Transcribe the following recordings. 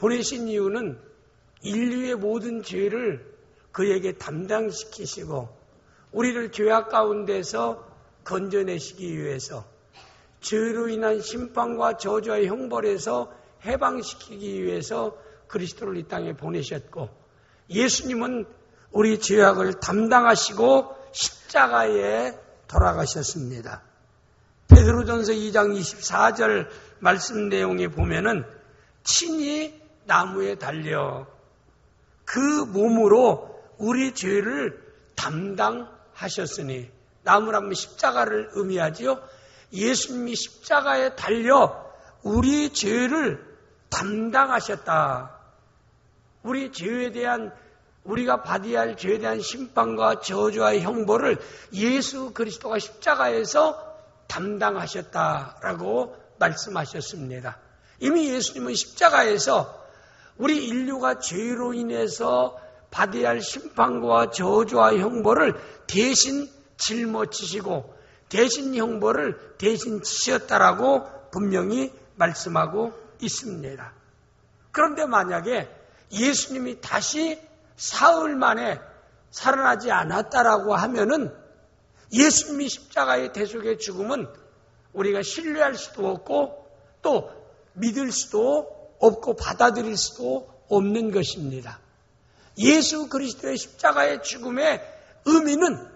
보내신 이유는 인류의 모든 죄를 그에게 담당시키시고 우리를 죄악 가운데서 건져내시기 위해서 죄로 인한 심판과 저주와 형벌에서 해방시키기 위해서 그리스도를 이 땅에 보내셨고, 예수님은 우리 죄악을 담당하시고 십자가에 돌아가셨습니다. 베드로전서 2장 24절 말씀 내용에 보면은 친히 나무에 달려 그 몸으로 우리 죄를 담당하셨으니, 나무라면 십자가를 의미하지요. 예수님이 십자가에 달려 우리 죄를 담당하셨다. 우리 죄에 대한, 우리가 받아야 할 죄에 대한 심판과 저주와 형벌을 예수 그리스도가 십자가에서 담당하셨다라고 말씀하셨습니다. 이미 예수님은 십자가에서 우리 인류가 죄로 인해서 받아야 할 심판과 저주와 형벌을 대신 짊어지시고 대신 형벌을 대신 지셨다라고 분명히 말씀하고 있습니다. 그런데 만약에 예수님이 다시 사흘 만에 살아나지 않았다라고 하면은 예수님이 십자가의 대속의 죽음은 우리가 신뢰할 수도 없고 또 믿을 수도 없고 받아들일 수도 없는 것입니다. 예수 그리스도의 십자가의 죽음의 의미는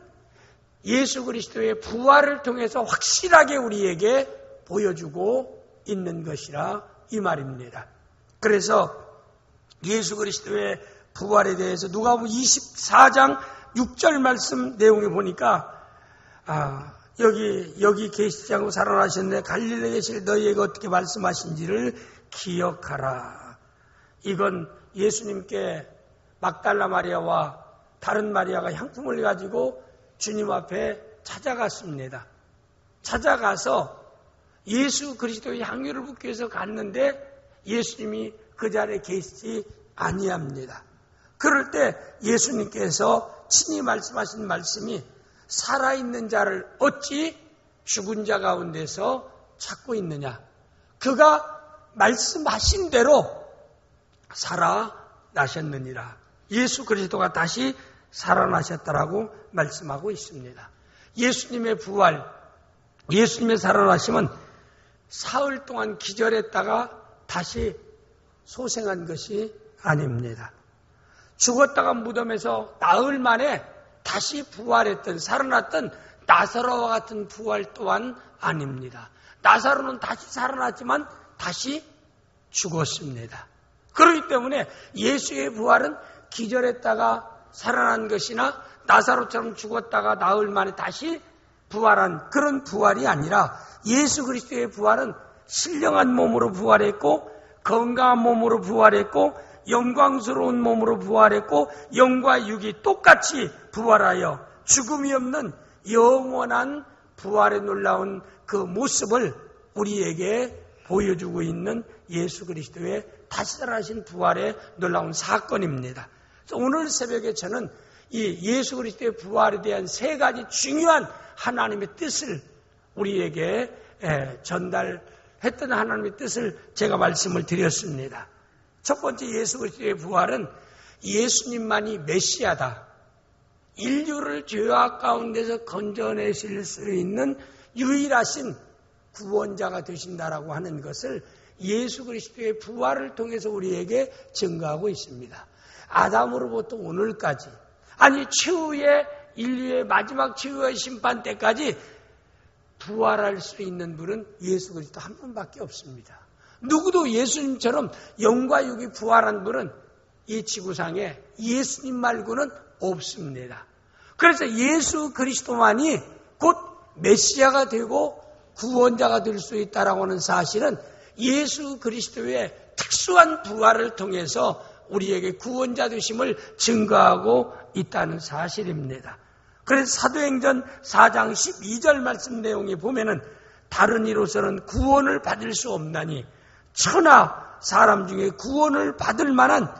예수 그리스도의 부활을 통해서 확실하게 우리에게 보여주고 있는 것이라 이 말입니다. 그래서 예수 그리스도의 부활에 대해서 누가복음 24장 6절 말씀 내용에 보니까 여기 계시지 않고 살아나셨네. 갈릴리에 계실 너희에게 어떻게 말씀하신지를 기억하라. 이건 예수님께 막달라 마리아와 다른 마리아가 향품을 가지고 주님 앞에 찾아갔습니다. 찾아가서 예수 그리스도의 향유를 붓기 위해서 갔는데 예수님이 그 자리에 계시지 아니합니다. 그럴 때 예수님께서 친히 말씀하신 말씀이 살아있는 자를 어찌 죽은 자 가운데서 찾고 있느냐. 그가 말씀하신 대로 살아나셨느니라. 예수 그리스도가 다시 살아나셨다라고 말씀하고 있습니다. 예수님의 부활, 예수님의 살아나심은 사흘 동안 기절했다가 다시 소생한 것이 아닙니다. 죽었다가 무덤에서 나흘 만에 다시 부활했던, 살아났던 나사로와 같은 부활 또한 아닙니다. 나사로는 다시 살아났지만 다시 죽었습니다. 그렇기 때문에 예수의 부활은 기절했다가 살아난 것이나 나사로처럼 죽었다가 나흘 만에 다시 부활한 그런 부활이 아니라 예수 그리스도의 부활은 신령한 몸으로 부활했고 건강한 몸으로 부활했고 영광스러운 몸으로 부활했고 영과 육이 똑같이 부활하여 죽음이 없는 영원한 부활의 놀라운 그 모습을 우리에게 보여주고 있는 예수 그리스도의 다시 살아나신 부활의 놀라운 사건입니다. 오늘 새벽에 저는 이 예수 그리스도의 부활에 대한 세 가지 중요한 하나님의 뜻을 우리에게 전달했던 하나님의 뜻을 제가 말씀을 드렸습니다. 첫 번째, 예수 그리스도의 부활은 예수님만이 메시아다. 인류를 죄악 가운데서 건져내실 수 있는 유일하신 구원자가 되신다라고 하는 것을 예수 그리스도의 부활을 통해서 우리에게 증거하고 있습니다. 아담으로부터 오늘까지, 아니 최후의 인류의 마지막 최후의 심판 때까지 부활할 수 있는 분은 예수 그리스도 한 분밖에 없습니다. 누구도 예수님처럼 영과 육이 부활한 분은 이 지구상에 예수님 말고는 없습니다. 그래서 예수 그리스도만이 곧 메시아가 되고 구원자가 될 수 있다라고 하는 사실은 예수 그리스도의 특수한 부활을 통해서 우리에게 구원자 되심을 증거하고 있다는 사실입니다. 그래서 사도행전 4장 12절 말씀 내용에 보면은 다른 이로서는 구원을 받을 수 없나니 천하 사람 중에 구원을 받을 만한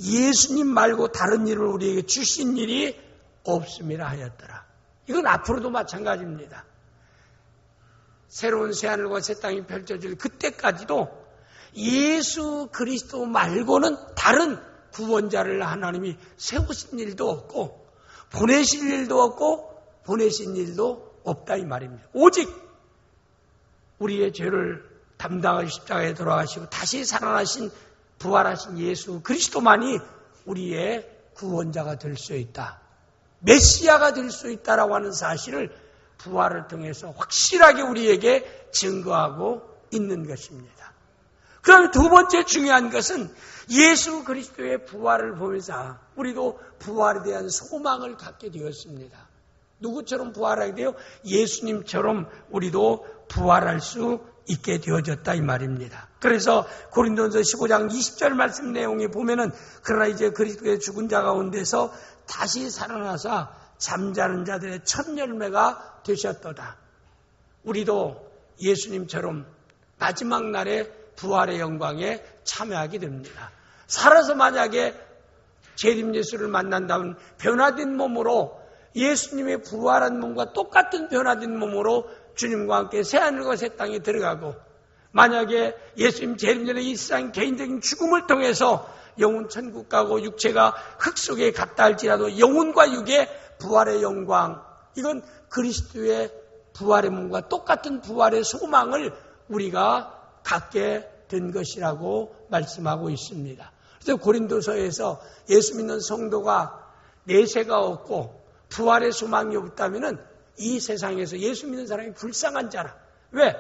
예수님 말고 다른 일을 우리에게 주신 일이 없음이라 하였더라. 이건 앞으로도 마찬가지입니다. 새로운 새하늘과 새 땅이 펼쳐질 그때까지도 예수 그리스도 말고는 다른 구원자를 하나님이 세우신 일도 없고 보내실 일도 없고 보내신 일도 없다 이 말입니다. 오직 우리의 죄를 담당하시고 십자가에 돌아가시고 다시 살아나신 부활하신 예수 그리스도만이 우리의 구원자가 될 수 있다. 메시아가 될 수 있다라고 하는 사실을 부활을 통해서 확실하게 우리에게 증거하고 있는 것입니다. 그다음에 두 번째 중요한 것은 예수 그리스도의 부활을 보면서 우리도 부활에 대한 소망을 갖게 되었습니다. 누구처럼 부활하게 돼요? 예수님처럼 우리도 부활할 수 있게 되어졌다 이 말입니다. 그래서 고린도전서 15장 20절 말씀 내용에 보면은 그러나 이제 그리스도의 죽은 자 가운데서 다시 살아나사 잠자는 자들의 첫 열매가 되셨도다. 우리도 예수님처럼 마지막 날에 부활의 영광에 참여하게 됩니다. 살아서 만약에 재림 예수를 만난다면 변화된 몸으로 예수님의 부활한 몸과 똑같은 변화된 몸으로 주님과 함께 새하늘과 새 땅에 들어가고 만약에 예수님 재림 전에 이 세상 개인적인 죽음을 통해서 영혼 천국 가고 육체가 흙 속에 갔다 할지라도 영혼과 육의 부활의 영광 이건 그리스도의 부활의 몸과 똑같은 부활의 소망을 우리가 갖게 된 것이라고 말씀하고 있습니다. 그래서 고린도서에서 예수 믿는 성도가 내세가 없고 부활의 소망이 없다면 이 세상에서 예수 믿는 사람이 불쌍한 자라. 왜?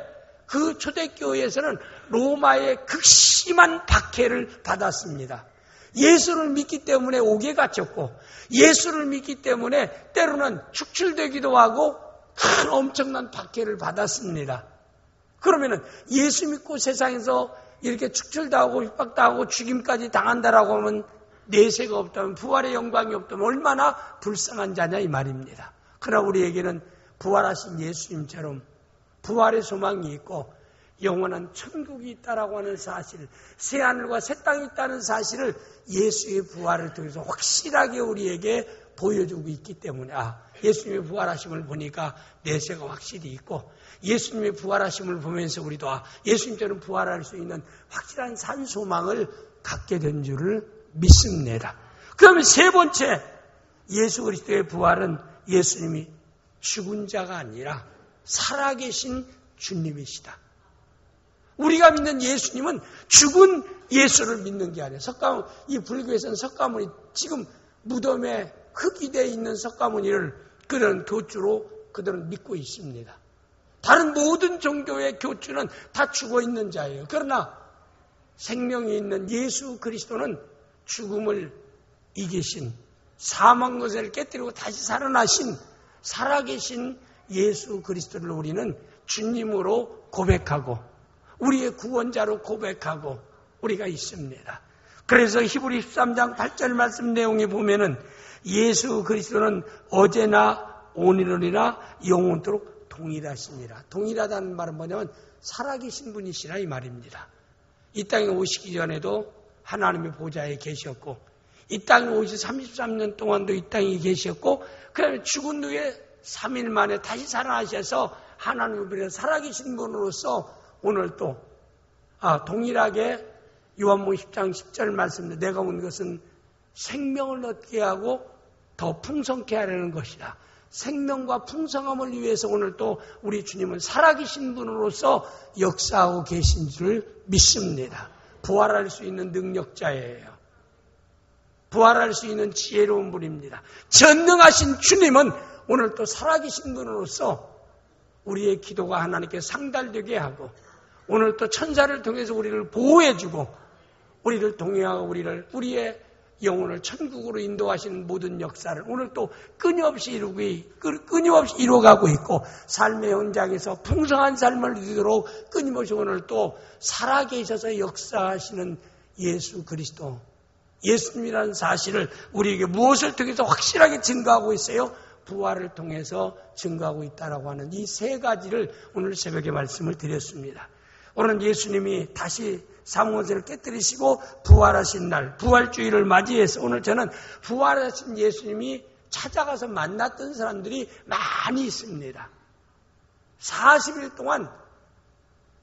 그 초대교회에서는 로마의 극심한 박해를 받았습니다. 예수를 믿기 때문에 옥에 갇혔고 예수를 믿기 때문에 때로는 축출되기도 하고 큰 엄청난 박해를 받았습니다. 그러면은 예수 믿고 세상에서 이렇게 축출당하고 핍박당하고 죽임까지 당한다라고 하면 내세가 없다면 부활의 영광이 없다면 얼마나 불쌍한 자냐 이 말입니다. 그러나 우리에게는 부활하신 예수님처럼 부활의 소망이 있고 영원한 천국이 있다라고 하는 사실, 새하늘과 새 땅이 있다는 사실을 예수의 부활을 통해서 확실하게 우리에게 보여주고 있기 때문에 예수님의 부활하심을 보니까 내세가 확실히 있고 예수님의 부활하심을 보면서 우리도 예수님처럼 부활할 수 있는 확실한 산 소망을 갖게 된 줄을 믿습니다. 그러면 세 번째 예수 그리스도의 부활은 예수님이 죽은 자가 아니라 살아계신 주님이시다. 우리가 믿는 예수님은 죽은 예수를 믿는 게 아니에요. 이 불교에서는 석가모니 지금 무덤에 흙이 되어 있는 석가모니를 그런 교주로 그들은 믿고 있습니다. 다른 모든 종교의 교주는 다 죽어 있는 자예요. 그러나 생명이 있는 예수 그리스도는 죽음을 이기신 사망 것을 깨뜨리고 다시 살아나신 살아계신 예수 그리스도를 우리는 주님으로 고백하고 우리의 구원자로 고백하고 우리가 있습니다. 그래서 히브리 13장 8절 말씀 내용에 보면은 예수 그리스도는 어제나 오늘이나 영원토록 동일하시니라. 동일하다는 말은 뭐냐면 살아계신 분이시라 이 말입니다. 이 땅에 오시기 전에도 하나님의 보좌에 계셨고 이 땅에 오셔서 33년 동안도 이 땅에 계셨고 그 다음에 죽은 후에 3일 만에 다시 살아나셔서 하나님의 분에 살아계신 분으로서 오늘 또 동일하게 요한복음 10장 10절 말씀인데 내가 온 것은 생명을 얻게 하고 더 풍성케 하려는 것이다. 생명과 풍성함을 위해서 오늘 또 우리 주님은 살아계신 분으로서 역사하고 계신 줄 믿습니다. 부활할 수 있는 능력자예요. 부활할 수 있는 지혜로운 분입니다. 전능하신 주님은 오늘 또 살아계신 분으로서 우리의 기도가 하나님께 상달되게 하고 오늘 또 천사를 통해서 우리를 보호해주고 우리를 동행하고 우리의 영혼을 천국으로 인도하시는 모든 역사를 오늘 또 끊임없이 이루어가고 있고 삶의 현장에서 풍성한 삶을 누리도록 끊임없이 오늘 또 살아계셔서 역사하시는 예수 그리스도 예수님이라는 사실을 우리에게 무엇을 통해서 확실하게 증거하고 있어요? 부활을 통해서 증거하고 있다라고 하는 이 세 가지를 오늘 새벽에 말씀을 드렸습니다. 오늘 예수님이 다시 사망을 깨뜨리시고 부활하신 날, 부활주의를 맞이해서 오늘 저는 부활하신 예수님이 찾아가서 만났던 사람들이 많이 있습니다. 40일 동안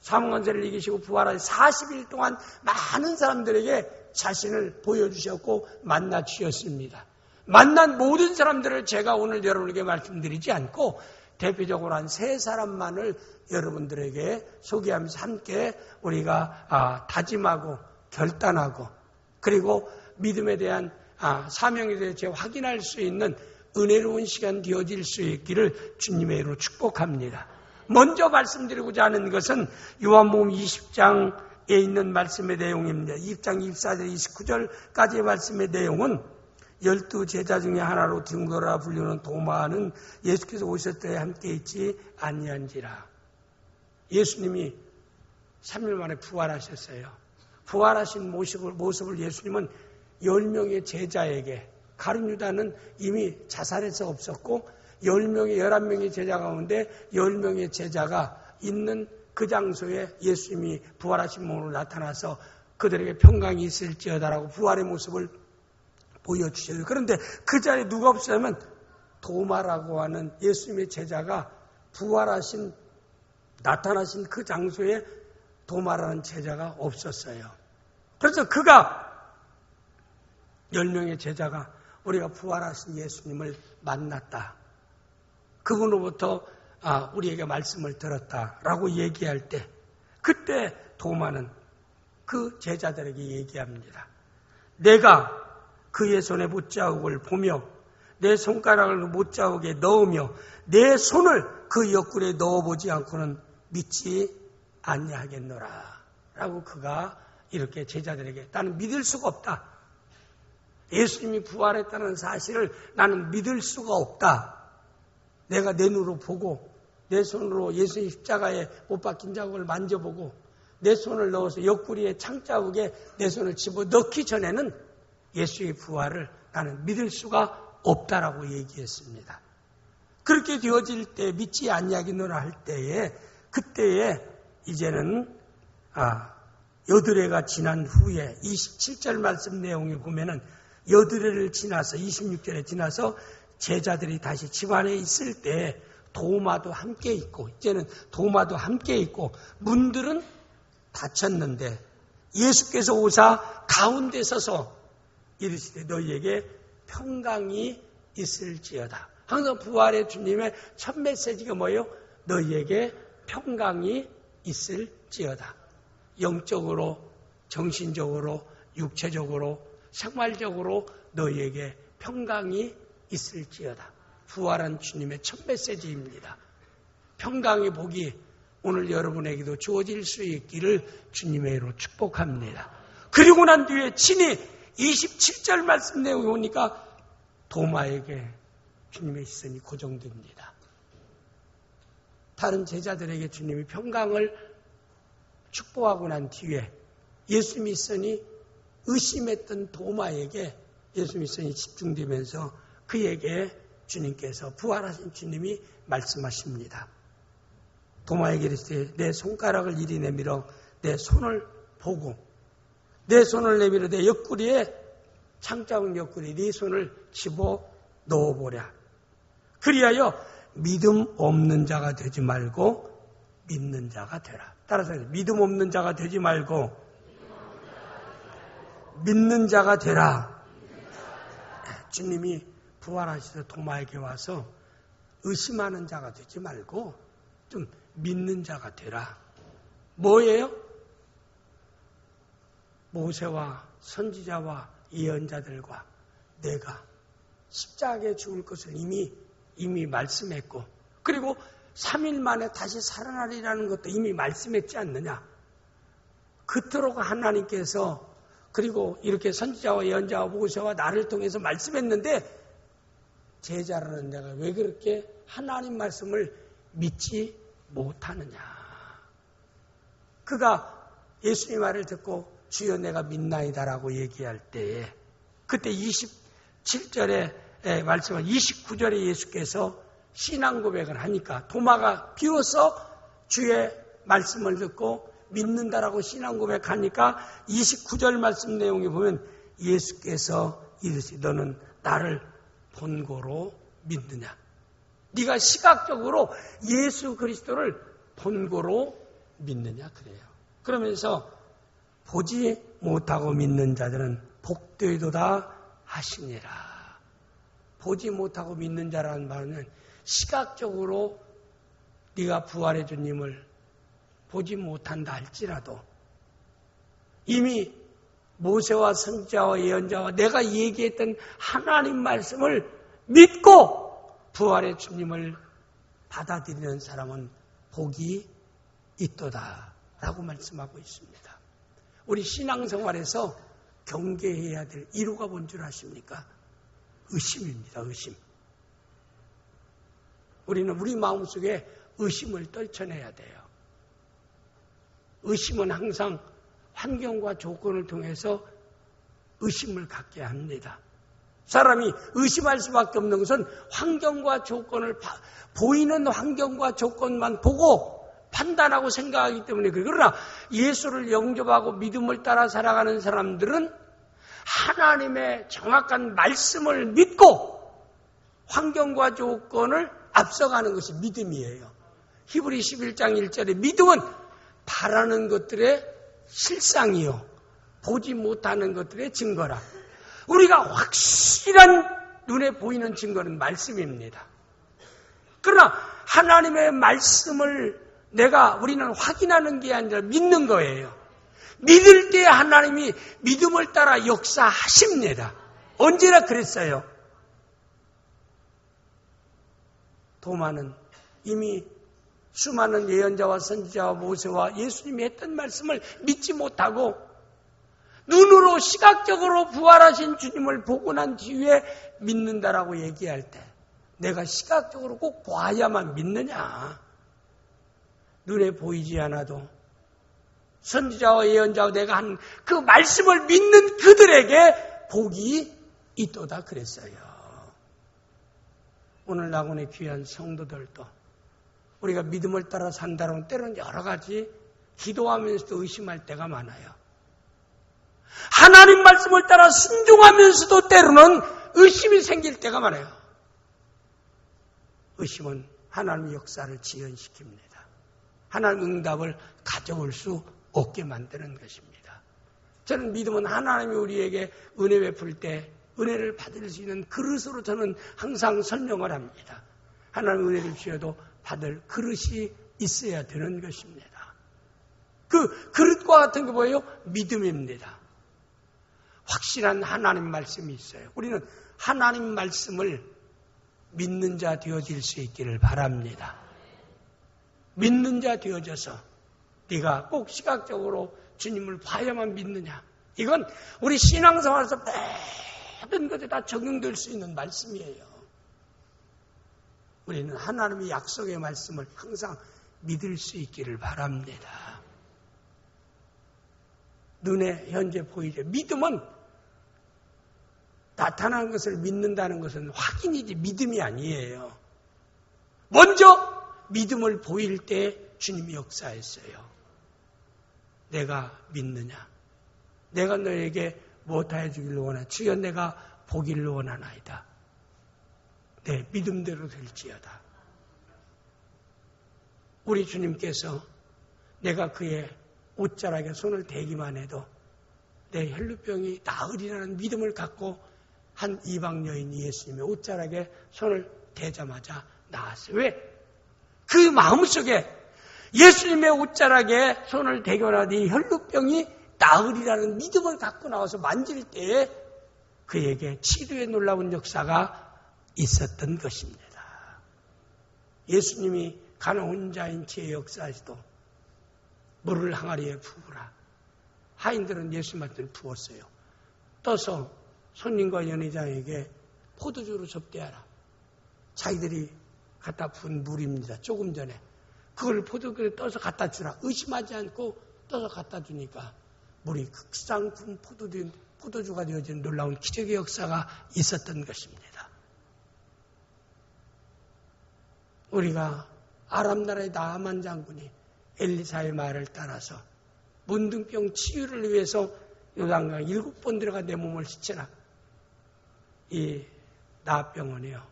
사망권세를 이기시고 부활하신 40일 동안 많은 사람들에게 자신을 보여주셨고 만나 주셨습니다. 만난 모든 사람들을 제가 오늘 여러분에게 말씀드리지 않고 대표적으로 한 3사람만을 여러분들에게 소개하면서 함께 우리가 다짐하고 결단하고 그리고 믿음에 대한 사명에 대해 확인할 수 있는 은혜로운 시간 되어질 수 있기를 주님의 이름으로 축복합니다. 먼저 말씀드리고자 하는 것은 요한복음 20장에 있는 말씀의 내용입니다. 20장 24절 29절까지의 말씀의 내용은 12 제자 중에 하나로 딩도라 불리는 도마는 예수께서 오셨을 때 함께 있지 아니한지라. 예수님이 3일 만에 부활하셨어요. 부활하신 모습을 예수님은 10명의 제자에게, 가룟 유다는 이미 자살해서 없었고 11명의 제자 가운데 10명의 제자가 있는 그 장소에 예수님이 부활하신 몸으로 나타나서 그들에게 평강이 있을지어다라고 부활의 모습을 보여주셔요. 그런데 그 자리에 누가 없었냐면 도마라고 하는 예수님의 제자가 나타나신 그 장소에 도마라는 제자가 없었어요. 그래서 그가 10명의 제자가 우리가 부활하신 예수님을 만났다. 그분으로부터 우리에게 말씀을 들었다라고 얘기할 때 그때 도마는 그 제자들에게 얘기합니다. 내가 그의 손에 못자국을 보며 내 손가락을 못자국에 넣으며 내 손을 그 옆구리에 넣어보지 않고는 믿지 아니하겠노라 라고 그가 이렇게 제자들에게 나는 믿을 수가 없다. 예수님이 부활했다는 사실을 나는 믿을 수가 없다. 내가 내 눈으로 보고 내 손으로 예수님 십자가에 못 박힌 자국을 만져보고 내 손을 넣어서 옆구리에 창자국에 내 손을 집어넣기 전에는 예수의 부활을 나는 믿을 수가 없다라고 얘기했습니다. 그렇게 되어질 때 믿지 아니하겠노라 할 때에 그때에 이제는 여드레가 지난 후에 27절 말씀 내용에 보면은 여드레를 지나서 26절에 지나서 제자들이 다시 집안에 있을 때 도마도 함께 있고 이제는 도마도 함께 있고 문들은 닫혔는데 예수께서 오사 가운데 서서 이르시되 너희에게 평강이 있을지어다. 항상 부활의 주님의 첫 메시지가 뭐예요? 너희에게 평강이 있을지어다. 영적으로, 정신적으로, 육체적으로, 생활적으로 너희에게 평강이 있을지어다. 부활한 주님의 첫 메시지입니다. 평강의 복이 오늘 여러분에게도 주어질 수 있기를 주님의 이름으로 축복합니다. 그리고 난 뒤에 친히 27절 말씀 내용이 오니까 도마에게 주님의 시선이 고정됩니다. 다른 제자들에게 주님이 평강을 축복하고 난 뒤에 예수님의 시선이 의심했던 도마에게 예수님의 시선이 집중되면서 그에게 주님께서 부활하신 주님이 말씀하십니다. 도마에게 이르시되 내 손가락을 이리 내밀어 내 손을 보고 내 손을 내밀어 내 옆구리에 창자국 옆구리에 네 손을 집어 넣어보랴. 그리하여 믿음 없는 자가 되지 말고 믿는 자가 되라. 따라서 믿음 없는 자가 되지 말고 믿는 자가 되라. 주님이 부활하셔서 도마에게 와서 의심하는 자가 되지 말고 좀 믿는 자가 되라. 뭐예요? 모세와 선지자와 예언자들과 내가 십자가에 죽을 것을 이미 말씀했고 그리고 3일 만에 다시 살아나리라는 것도 이미 말씀했지 않느냐. 그토록 하나님께서 그리고 이렇게 선지자와 예언자와 모세와 나를 통해서 말씀했는데 제자라는 내가 왜 그렇게 하나님 말씀을 믿지 못하느냐. 그가 예수님 말을 듣고 주여 내가 믿나이다라고 얘기할 때에 그때 27절에 말씀은 29절에 예수께서 신앙 고백을 하니까 도마가 비로소 주의 말씀을 듣고 믿는다라고 신앙 고백하니까 29절 말씀 내용에 보면 예수께서 이르시되 너는 나를 본고로 믿느냐. 네가 시각적으로 예수 그리스도를 본고로 믿느냐 그래요. 그러면서 보지 못하고 믿는 자들은 복되도다 하시니라. 보지 못하고 믿는 자라는 말은 시각적으로 네가 부활의 주님을 보지 못한다 할지라도 이미 모세와 선지자와 예언자와 내가 얘기했던 하나님 말씀을 믿고 부활의 주님을 받아들이는 사람은 복이 있도다 라고 말씀하고 있습니다. 우리 신앙생활에서 경계해야 될 이유가 뭔 줄 아십니까? 의심입니다. 의심. 우리는 우리 마음속에 의심을 떨쳐내야 돼요. 의심은 항상 환경과 조건을 통해서 의심을 갖게 합니다. 사람이 의심할 수밖에 없는 것은 환경과 조건을 보이는 환경과 조건만 보고 판단하고 생각하기 때문에 그래요. 그러나 예수를 영접하고 믿음을 따라 살아가는 사람들은 하나님의 정확한 말씀을 믿고 환경과 조건을 앞서가는 것이 믿음이에요. 히브리 11장 1절에 믿음은 바라는 것들의 실상이요 보지 못하는 것들의 증거라. 우리가 확실한 눈에 보이는 증거는 말씀입니다. 그러나 하나님의 말씀을 우리는 확인하는 게 아니라 믿는 거예요. 믿을 때 하나님이 믿음을 따라 역사하십니다. 언제나 그랬어요. 도마는 이미 수많은 예언자와 선지자와 모세와 예수님이 했던 말씀을 믿지 못하고 눈으로 시각적으로 부활하신 주님을 보고 난 뒤에 믿는다라고 얘기할 때 내가 시각적으로 꼭 봐야만 믿느냐? 눈에 보이지 않아도 선지자와 예언자와 내가 한 그 말씀을 믿는 그들에게 복이 있도다 그랬어요. 오늘 낙원의 귀한 성도들도 우리가 믿음을 따라 산다면 때로는 여러 가지 기도하면서도 의심할 때가 많아요. 하나님 말씀을 따라 순종하면서도 때로는 의심이 생길 때가 많아요. 의심은 하나님의 역사를 지연시킵니다. 하나님 응답을 가져올 수 없게 만드는 것입니다. 저는 믿음은 하나님이 우리에게 은혜 베풀 때 은혜를 받을 수 있는 그릇으로 저는 항상 설명을 합니다. 하나님 은혜를 주셔도 받을 그릇이 있어야 되는 것입니다. 그 그릇과 같은 게 뭐예요? 믿음입니다. 확실한 하나님 말씀이 있어요. 우리는 하나님 말씀을 믿는 자 되어질 수 있기를 바랍니다. 믿는 자 되어져서 네가 꼭 시각적으로 주님을 봐야만 믿느냐. 이건 우리 신앙생활에서 모든 것에 다 적용될 수 있는 말씀이에요. 우리는 하나님의 약속의 말씀을 항상 믿을 수 있기를 바랍니다. 눈에 현재 보이죠. 믿음은 나타난 것을 믿는다는 것은 확인이지 믿음이 아니에요. 먼저 믿음을 보일 때 주님이 역사했어요. 내가 믿느냐? 내가 너에게 무엇하여 주기를 원하나? 주여 내가 보기를 원하나이다. 내 믿음대로 될지어다. 우리 주님께서 내가 그의 옷자락에 손을 대기만 해도 내 혈루병이 나으리라는 믿음을 갖고 한 이방 여인이 예수님의 옷자락에 손을 대자마자 나았어요. 왜? 그 마음속에 예수님의 옷자락에 손을 대고나니 혈루병이 나으리라는 믿음을 갖고 나와서 만질 때에 그에게 치료의 놀라운 역사가 있었던 것입니다. 예수님이 가나 혼자인 채 역사에서도 물을 항아리에 부으라. 하인들은 예수님한테 부었어요. 떠서 손님과 연회장에게 포도주로 접대하라. 자기들이 갖다 부은 물입니다. 조금 전에. 그걸 포도주에 떠서 갖다 주라. 의심하지 않고 떠서 갖다 주니까 물이 극상품 포도주가 되어진 놀라운 기적의 역사가 있었던 것입니다. 우리가 아람 나라의 나아만 장군이 엘리사의 말을 따라서 문둥병 치유를 위해서 요단강 7번 들어가 내 몸을 씻으라. 이 나병원이요.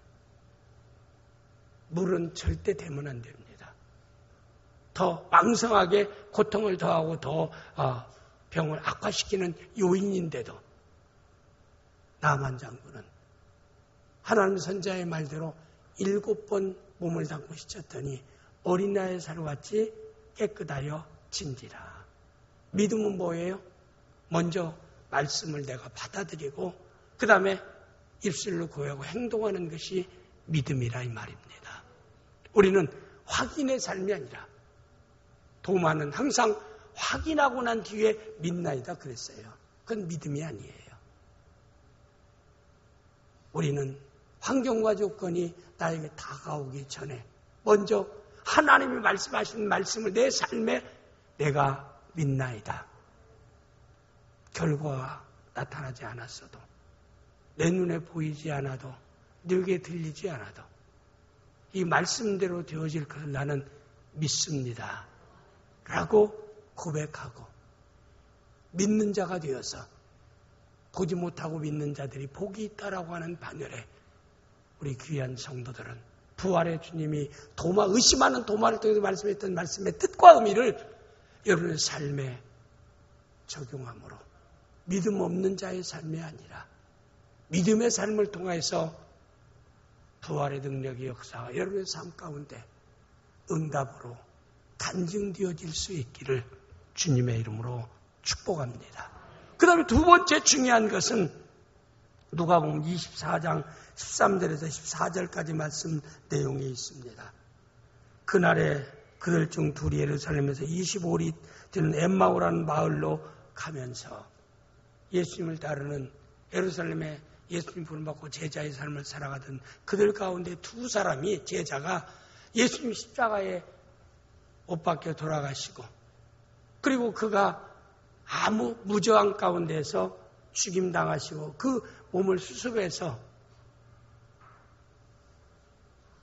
물은 절대 대면 안 됩니다. 더 왕성하게 고통을 더하고 더 병을 악화시키는 요인인데도 나만 장군은 하나님 선지자의 말대로 7번 몸을 담고 씻었더니 어린아이의 살같이 깨끗하여 진지라. 믿음은 뭐예요? 먼저 말씀을 내가 받아들이고 그 다음에 입술로 고하고 행동하는 것이 믿음이라 이 말입니다. 우리는 확인의 삶이 아니라 도마는 항상 확인하고 난 뒤에 믿나이다 그랬어요. 그건 믿음이 아니에요. 우리는 환경과 조건이 나에게 다가오기 전에 먼저 하나님이 말씀하신 말씀을 내 삶에 내가 믿나이다. 결과가 나타나지 않았어도 내 눈에 보이지 않아도 내게 들리지 않아도 이 말씀대로 되어질 것을 나는 믿습니다. 라고 고백하고 믿는 자가 되어서 보지 못하고 믿는 자들이 복이 있다라고 하는 반열에 우리 귀한 성도들은 부활의 주님이 의심하는 도마를 통해서 말씀했던 말씀의 뜻과 의미를 여러분의 삶에 적용함으로 믿음 없는 자의 삶이 아니라 믿음의 삶을 통해서 부활의 능력의 역사가 여러분의 삶 가운데 응답으로 간증되어질 수 있기를 주님의 이름으로 축복합니다. 그 다음에 두 번째 중요한 것은 누가복음 24장 13절에서 14절까지 말씀 내용이 있습니다. 그날에 그들 중 둘이 예루살렘에서 25리 되는 엠마오라는 마을로 가면서 예수님을 따르는 예루살렘에 예수님 부름받고 제자의 삶을 살아가던 그들 가운데 두 사람이 제자가 예수님 십자가에 못 박혀 돌아가시고 그리고 그가 아무 무저항 가운데서 죽임당하시고 그 몸을 수습해서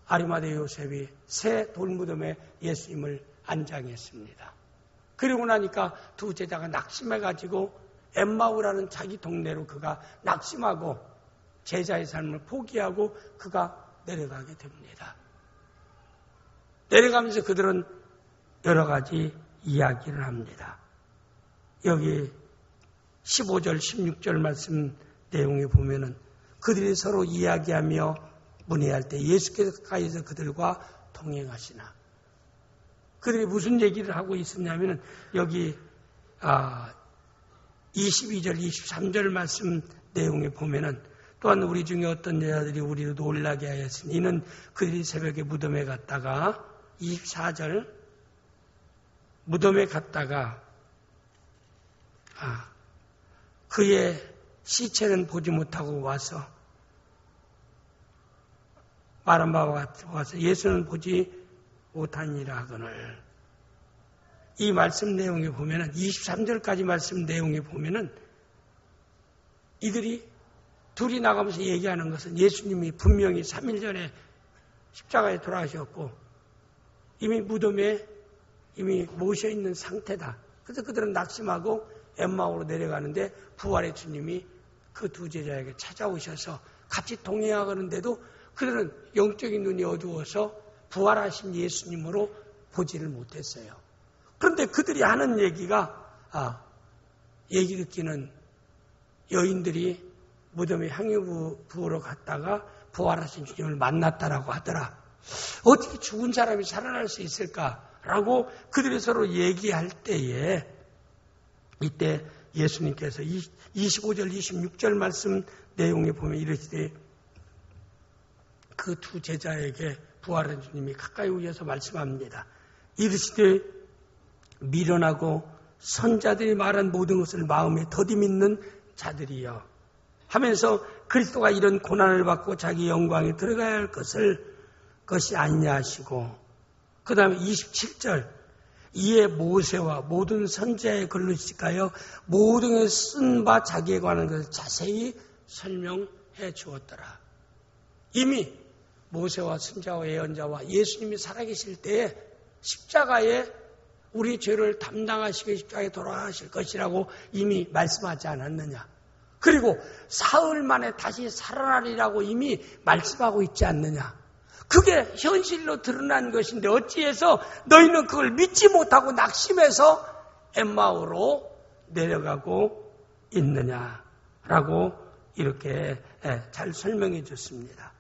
아리마대 요셉이 새 돌무덤에 예수님을 안장했습니다. 그리고 나니까 두 제자가 낙심해가지고 엠마오라는 자기 동네로 그가 낙심하고 제자의 삶을 포기하고 그가 내려가게 됩니다. 내려가면서 그들은 여러 가지 이야기를 합니다. 여기 15절, 16절 말씀 내용에 보면은 그들이 서로 이야기하며 문의할 때 예수께서 가까이서 그들과 동행하시나. 그들이 무슨 얘기를 하고 있었냐면은 여기 22절, 23절 말씀 내용에 보면은 또한 우리 중에 어떤 여자들이 우리를 놀라게 하였으니 이는 그들이 새벽에 무덤에 갔다가 24절 무덤에 갔다가 그의 시체는 보지 못하고 와서 말한 바와 같이 와서 예수는 보지 못하니라 하거늘. 이 말씀 내용에 보면은 23절까지 말씀 내용에 보면은 이들이 둘이 나가면서 얘기하는 것은 예수님이 분명히 3일 전에 십자가에 돌아가셨고 이미 무덤에 이미 모셔 있는 상태다. 그래서 그들은 낙심하고 엠마오로 내려가는데 부활의 주님이 그 두 제자에게 찾아오셔서 같이 동행하는데도 그들은 영적인 눈이 어두워서 부활하신 예수님으로 보지를 못했어요. 그런데 그들이 하는 얘기가 얘기 듣기는 여인들이 무덤에 향유 부으러 갔다가 부활하신 주님을 만났다라고 하더라. 어떻게 죽은 사람이 살아날 수 있을까라고 그들이 서로 얘기할 때에 이때 예수님께서 25절, 26절 말씀 내용에 보면 이르시되 그 두 제자에게 부활한 주님이 가까이 오셔서 말씀합니다. 이르시되 미련하고 선자들이 말한 모든 것을 마음에 더디 믿는 자들이여 하면서 그리스도가 이런 고난을 받고 자기 영광에 들어가야 할 것이 아니냐 하시고 그 다음에 27절 이에 모세와 모든 선지자의 글로 시작하여 모든 것을 쓴 바 자기에 관한 것을 자세히 설명해 주었더라. 이미 모세와 선지자와 예언자와 예수님이 살아계실 때에 십자가에 우리 죄를 담당하시고 십자가에 돌아가실 것이라고 이미 말씀하지 않았느냐. 그리고 사흘 만에 다시 살아나리라고 이미 말씀하고 있지 않느냐. 그게 현실로 드러난 것인데 어찌해서 너희는 그걸 믿지 못하고 낙심해서 엠마오로 내려가고 있느냐라고 이렇게 잘 설명해 줬습니다.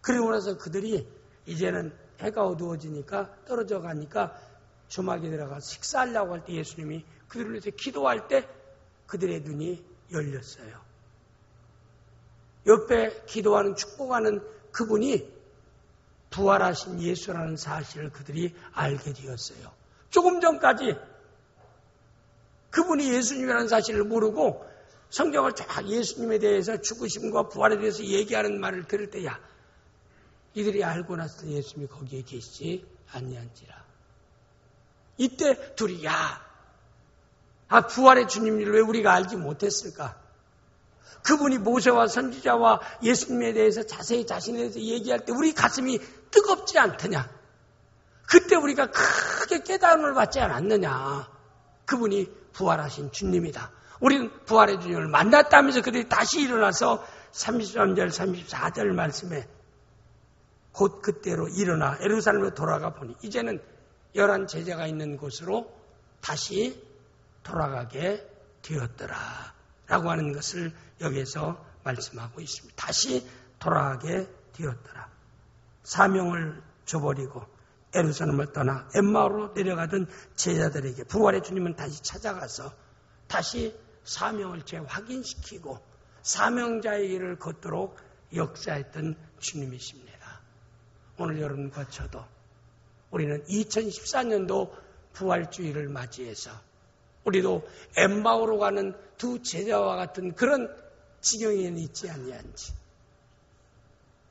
그리고 나서 그들이 이제는 해가 어두워지니까 떨어져 가니까 주막에 들어가 식사하려고 할 때 예수님이 그들을 위해서 기도할 때 그들의 눈이 열렸어요. 옆에 기도하는 축복하는 그분이 부활하신 예수라는 사실을 그들이 알게 되었어요. 조금 전까지 그분이 예수님이라는 사실을 모르고 성경을 쫙 예수님에 대해서 죽으심과 부활에 대해서 얘기하는 말을 들을 때야 이들이 알고 나서 예수님이 거기에 계시지 아니한지라. 이때 둘이 부활의 주님을 왜 우리가 알지 못했을까? 그분이 모세와 선지자와 예수님에 대해서 자세히 자신에 대해서 얘기할 때 우리 가슴이 뜨겁지 않더냐? 그때 우리가 크게 깨달음을 받지 않았느냐? 그분이 부활하신 주님이다. 우리는 부활의 주님을 만났다면서 그들이 다시 일어나서 33절, 34절 말씀에 곧 그때로 일어나 예루살렘으로 돌아가 보니 이제는 11 제자가 있는 곳으로 다시 돌아가게 되었더라 라고 하는 것을 여기에서 말씀하고 있습니다. 다시 돌아가게 되었더라. 사명을 줘버리고 예루살렘을 떠나 엠마오로 내려가던 제자들에게 부활의 주님은 다시 찾아가서 다시 사명을 재확인시키고 사명자의 길을 걷도록 역사했던 주님이십니다. 오늘 여러분과 저도 우리는 2014년도 부활주의를 맞이해서 우리도 엠마오로 가는 두 제자와 같은 그런 지경에는 있지 아니한지.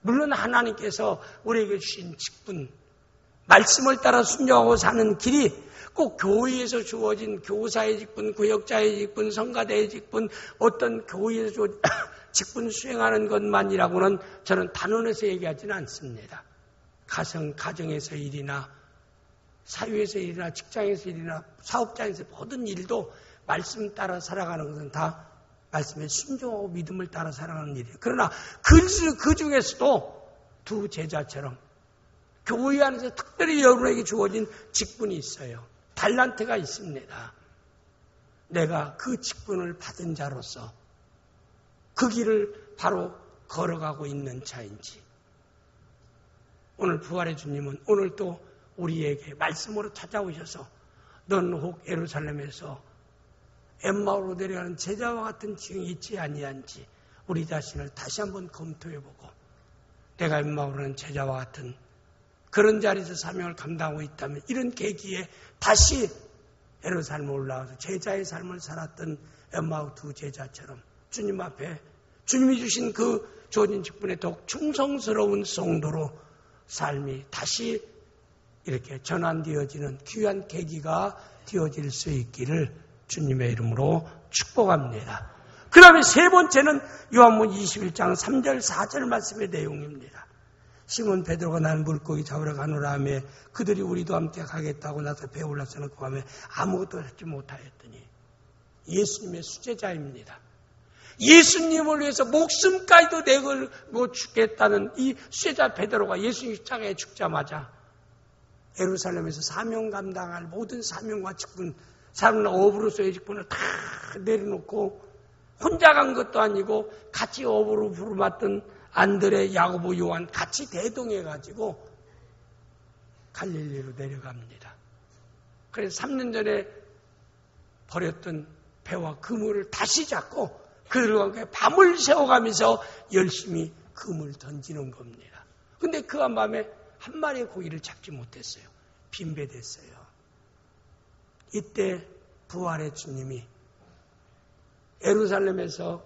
물론 하나님께서 우리에게 주신 직분, 말씀을 따라 순종하고 사는 길이 꼭 교회에서 주어진 교사의 직분, 구역자의 직분, 성가대의 직분, 어떤 교회에서 주어진 직분 수행하는 것만이라고는 저는 단언해서 얘기하지는 않습니다. 가정에서 일이나 사회에서 일이나 직장에서 일이나 사업장에서 모든 일도 말씀 따라 살아가는 것은 다 말씀에 순종하고 믿음을 따라 살아가는 일이에요. 그러나 그 중에서도 두 제자처럼 교회 안에서 특별히 여러분에게 주어진 직분이 있어요. 달란트가 있습니다. 내가 그 직분을 받은 자로서 그 길을 바로 걸어가고 있는 자인지. 오늘 부활의 주님은 오늘 또 우리에게 말씀으로 찾아오셔서 너는 혹 예루살렘에서 엠마오로 내려가는 제자와 같은 지경이 있지 아니한지 우리 자신을 다시 한번 검토해보고 내가 엠마오로는 제자와 같은 그런 자리에서 사명을 감당하고 있다면 이런 계기에 다시 예루살렘에 올라와서 제자의 삶을 살았던 엠마오 두 제자처럼 주님 앞에 주님이 주신 그 주어진 직분에 더욱 충성스러운 성도로 삶이 다시 이렇게 전환되어지는 귀한 계기가 되어질 수 있기를 주님의 이름으로 축복합니다. 그 다음에 세 번째는 요한복음 21장 3절 4절 말씀의 내용입니다. 시몬 베드로가 나는 물고기 잡으러 가노라 하며 그들이 우리도 함께 가겠다고 나서 배에 올라서는 그 밤에 아무것도 하지 못하였더니 예수님의 수제자입니다. 예수님을 위해서 목숨까지도 내걸고 죽겠다는 이 수제자 베드로가 예수님 십자가에 죽자마자 예루살렘에서 사명 감당할 모든 사명과 직분, 사람은 어부로서의 직분을 다 내려놓고 혼자 간 것도 아니고 같이 어부로 부름받던 안드레, 야고보, 요한 같이 대동해가지고 갈릴리로 내려갑니다. 그래서 3년 전에 버렸던 배와 그물을 다시 잡고 그들과 함께 밤을 새워가면서 열심히 그물을 던지는 겁니다. 근데 그 한밤에 한 마리의 고기를 잡지 못했어요. 빈배됐어요. 이때 부활의 주님이 예루살렘에서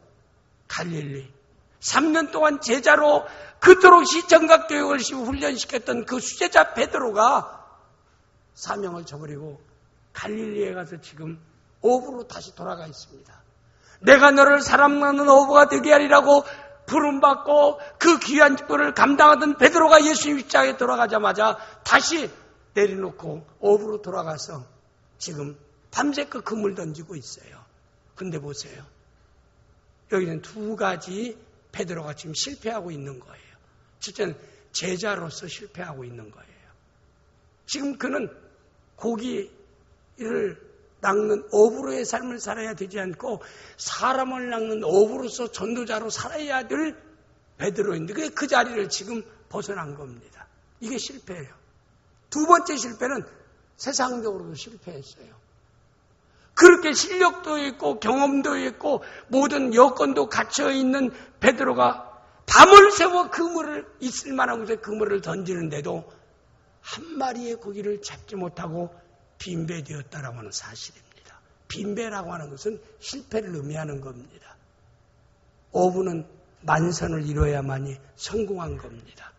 갈릴리 3년 동안 제자로 그토록 시청각교육을 훈련시켰던 그 수제자 베드로가 사명을 저버리고 갈릴리에 가서 지금 어부로 다시 돌아가 있습니다. 내가 너를 사람 낳는 어부가 되게 하리라고 부름받고 그 귀한 직분을 감당하던 베드로가 예수님 십자가에 돌아가자마자 다시 내려놓고 어부로 돌아가서 지금 밤새껏 그물 던지고 있어요. 근데 보세요. 여기는 두 가지 베드로가 지금 실패하고 있는 거예요. 첫째는 제자로서 실패하고 있는 거예요. 지금 그는 고기를 낚는 어부로의 삶을 살아야 되지 않고 사람을 낚는 어부로서 전도자로 살아야 될 베드로인데 그 자리를 지금 벗어난 겁니다. 이게 실패예요. 두 번째 실패는 세상적으로도 실패했어요. 그렇게 실력도 있고 경험도 있고 모든 여건도 갖춰있는 베드로가 밤을 새워 그물을 있을 만한 곳에 그물을 던지는데도 한 마리의 고기를 잡지 못하고 빈배되었다라고 하는 사실입니다. 빈배라고 하는 것은 실패를 의미하는 겁니다. 어부는 만선을 이뤄야만이 성공한 겁니다.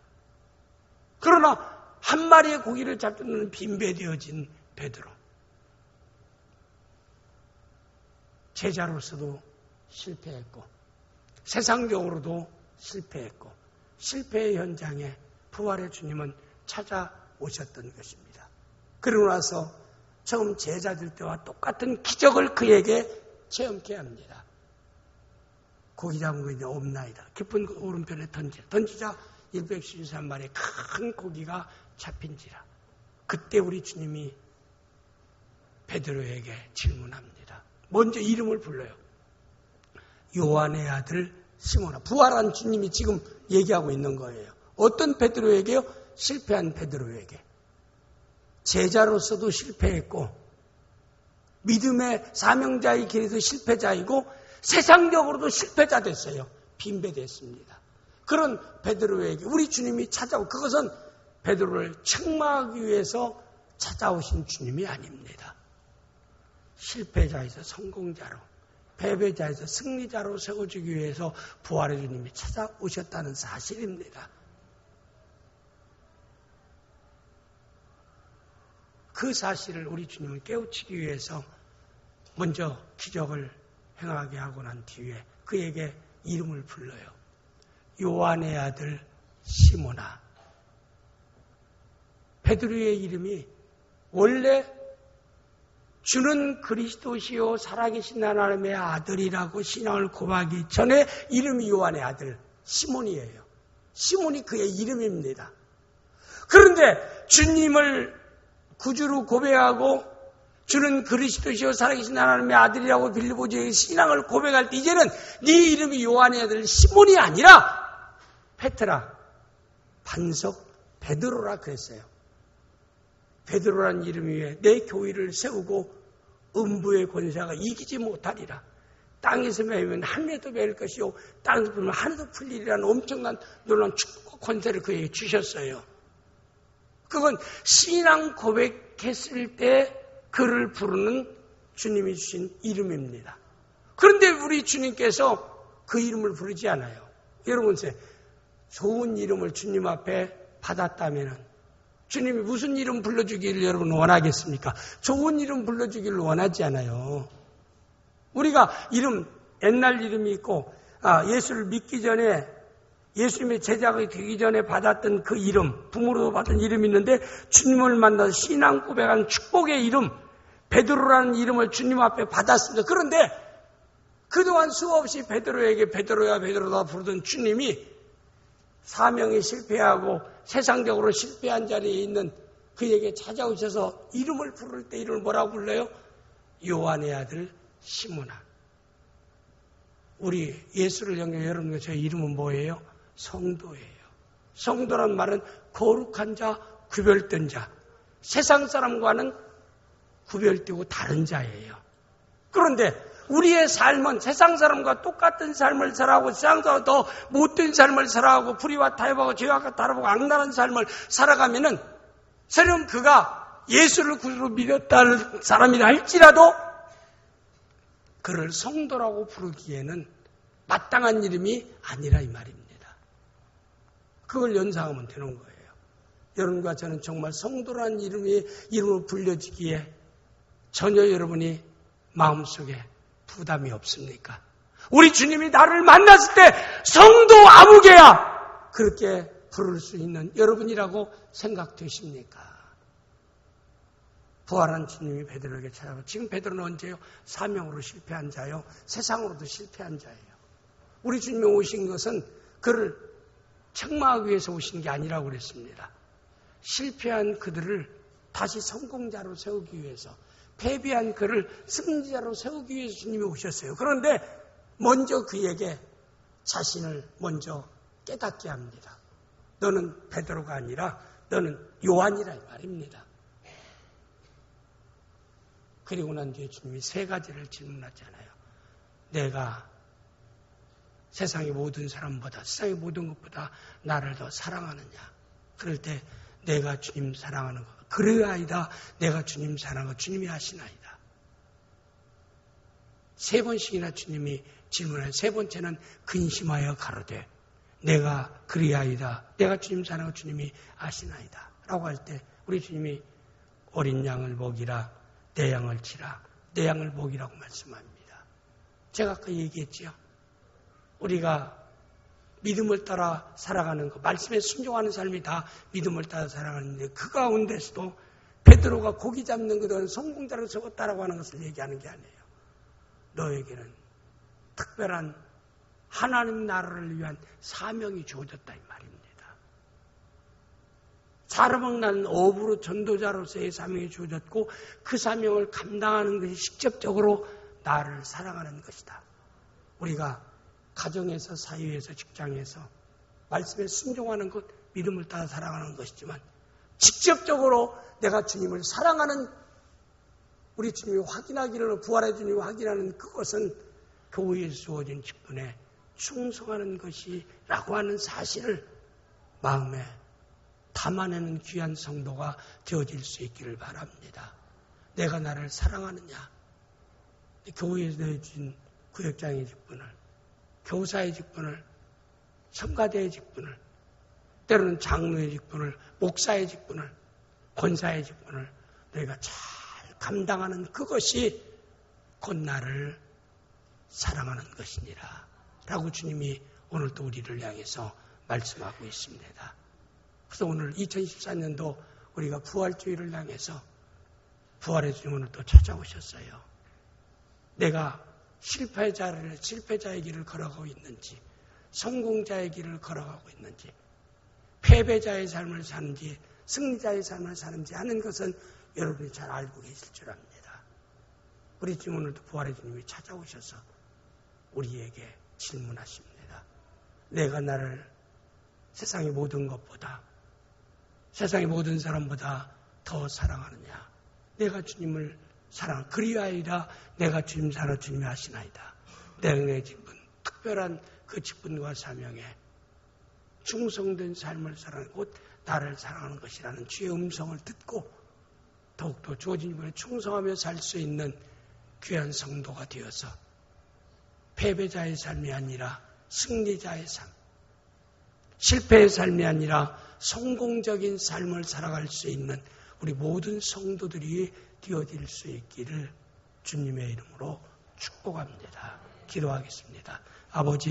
그러나 한 마리의 고기를 잡는 빈배되어진 베드로. 제자로서도 실패했고 세상적으로도 실패했고 실패의 현장에 부활의 주님은 찾아오셨던 것입니다. 그러고 나서 처음 제자들 때와 똑같은 기적을 그에게 체험케 합니다. 고기 잡은 거 이제 없나이다. 깊은 오른편에 던지자 153마리의 큰 고기가 잡힌지라. 그때 우리 주님이 베드로에게 질문합니다. 먼저 이름을 불러요. 요한의 아들 시몬아. 부활한 주님이 지금 얘기하고 있는 거예요. 어떤 베드로에게요? 실패한 베드로에게. 제자로서도 실패했고 믿음의 사명자의 길에도 실패자이고 세상적으로도 실패자 됐어요. 빈배됐습니다. 그런 베드로에게 우리 주님이 찾아오고 그것은 베드로를 책망하기 위해서 찾아오신 주님이 아닙니다. 실패자에서 성공자로 패배자에서 승리자로 세워주기 위해서 부활의 주님이 찾아오셨다는 사실입니다. 그 사실을 우리 주님을 깨우치기 위해서 먼저 기적을 행하게 하고 난 뒤에 그에게 이름을 불러요. 요한의 아들 시몬아. 베드로의 이름이 원래 주는 그리스도시요 살아계신 하나님의 아들이라고 신앙을 고백하기 전에 이름이 요한의 아들 시몬이에요. 시몬이 그의 이름입니다. 그런데 주님을 구주로 고백하고 주는 그리스도시요 살아계신 하나님의 아들이라고 빌리보지의 신앙을 고백할 때 이제는 네 이름이 요한의 아들 시몬이 아니라 페트라, 반석 베드로라 그랬어요. 베드로라는 이름 위에 내 교회를 세우고 음부의 권세가 이기지 못하리라. 땅에서 매이면 하늘에도 매일 것이요 땅에서 풀면 하늘도 풀리리라는 엄청난 놀라운 축복과 권세를 그에게 주셨어요. 그건 신앙 고백했을 때 그를 부르는 주님이 주신 이름입니다. 그런데 우리 주님께서 그 이름을 부르지 않아요. 여러분, 좋은 이름을 주님 앞에 받았다면 주님이 무슨 이름 불러주기를 여러분 원하겠습니까? 좋은 이름 불러주기를 원하지 않아요. 우리가 이름, 옛날 이름이 있고 예수를 믿기 전에 예수님의 제자가 되기 전에 받았던 그 이름, 부모로도 받은 이름이 있는데 주님을 만나서 신앙 고백한 축복의 이름, 베드로라는 이름을 주님 앞에 받았습니다. 그런데 그동안 수없이 베드로에게 베드로야 베드로다 부르던 주님이 사명에 실패하고 세상적으로 실패한 자리에 있는 그에게 찾아오셔서 이름을 부를 때 이름을 뭐라고 불러요? 요한의 아들 시몬아. 우리 예수를 영접해 여러분과 저의 이름은 뭐예요? 성도예요. 성도란 말은 거룩한 자, 구별된 자. 세상 사람과는 구별되고 다른 자예요. 그런데 우리의 삶은 세상 사람과 똑같은 삶을 살아가고 세상 사람과 더 못된 삶을 살아가고 불의와 타협하고 죄악과 타협하고 악랄한 삶을 살아가면은 설령 그가 예수를 구주로 믿었다는 사람이라 할지라도 그를 성도라고 부르기에는 마땅한 이름이 아니라 이 말입니다. 그걸 연상하면 되는 거예요. 여러분과 저는 정말 성도라는 이름으로 불려지기에 전혀 여러분이 마음속에 부담이 없습니까? 우리 주님이 나를 만났을 때 성도 아무개야 그렇게 부를 수 있는 여러분이라고 생각되십니까? 부활한 주님이 베드로에게 찾아오고 지금 베드로는 언제요? 사명으로 실패한 자요. 세상으로도 실패한 자예요. 우리 주님이 오신 것은 그를 책망하기 위해서 오신 게 아니라고 그랬습니다. 실패한 그들을 다시 성공자로 세우기 위해서, 패배한 그를 승리자로 세우기 위해서 주님이 오셨어요. 그런데 먼저 그에게 자신을 먼저 깨닫게 합니다. 너는 베드로가 아니라 너는 요한이라 이 말입니다. 그리고 난 뒤에 주님이 세 가지를 질문하잖아요. 내가 세상의 모든 사람보다, 세상의 모든 것보다 나를 더 사랑하느냐? 그럴 때 내가 주님 사랑하는 것, 그래야이다. 내가 주님 사랑하는 것 주님이 하시나이다. 세 번씩이나 주님이 질문해요. 세 번째는 근심하여 가로되 내가 그리하이다. 내가 주님 사랑하는 것 주님이 아시나이다. 라고 할 때 우리 주님이 어린 양을 먹이라, 내 양을 치라, 내 양을 먹이라고 말씀합니다. 제가 아까 얘기했지요. 우리가 믿음을 따라 살아가는 것, 말씀에 순종하는 삶이 다 믿음을 따라 살아가는데 그 가운데서도 베드로가 고기 잡는 것은 성공자로 세웠다라고 하는 것을 얘기하는 게 아니에요. 너에게는 특별한 하나님 나라를 위한 사명이 주어졌다 이 말입니다. 자르먹는 어부로 전도자로서의 사명이 주어졌고 그 사명을 감당하는 것이 직접적으로 나를 사랑하는 것이다. 우리가 가정에서, 사회에서, 직장에서 말씀에 순종하는 것, 믿음을 따라 살아가는 것이지만 직접적으로 내가 주님을 사랑하는 우리 주님이 확인하기를, 부활의 주님이 확인하는 그것은 교회에서 주어진 직분에 충성하는 것이라고 하는 사실을 마음에 담아내는 귀한 성도가 되어질 수 있기를 바랍니다. 내가 나를 사랑하느냐? 교회에서 주어진 구역장의 직분을, 교사의 직분을, 성가대의 직분을, 때로는 장로의 직분을, 목사의 직분을, 권사의 직분을 너희가 잘 감당하는 그것이 곧 나를 사랑하는 것이니라 라고 주님이 오늘도 우리를 향해서 말씀하고 있습니다. 그래서 오늘 2014년도 우리가 부활주의를 향해서 부활의 주님 오늘 또 찾아오셨어요. 내가 실패자의 길을 걸어가고 있는지, 성공자의 길을 걸어가고 있는지, 패배자의 삶을 사는지, 승리자의 삶을 사는지 하는 것은 여러분이 잘 알고 계실 줄 압니다. 우리 지금 오늘도 부활의 주님이 찾아오셔서 우리에게 질문하십니다. 내가 나를 세상의 모든 것보다, 세상의 모든 사람보다 더 사랑하느냐? 내가 주님을 그리하이다. 내가 주님 사랑하는 주님이 하시나이다. 내 직분, 특별한 그 직분과 사명에 충성된 삶을 살아가는 곧 나를 사랑하는 것이라는 주의 음성을 듣고 더욱더 주어진 분에 충성하며 살 수 있는 귀한 성도가 되어서 패배자의 삶이 아니라 승리자의 삶, 실패의 삶이 아니라 성공적인 삶을 살아갈 수 있는 우리 모든 성도들이 되어질 수 있기를 주님의 이름으로 축복합니다. 기도하겠습니다. 아버지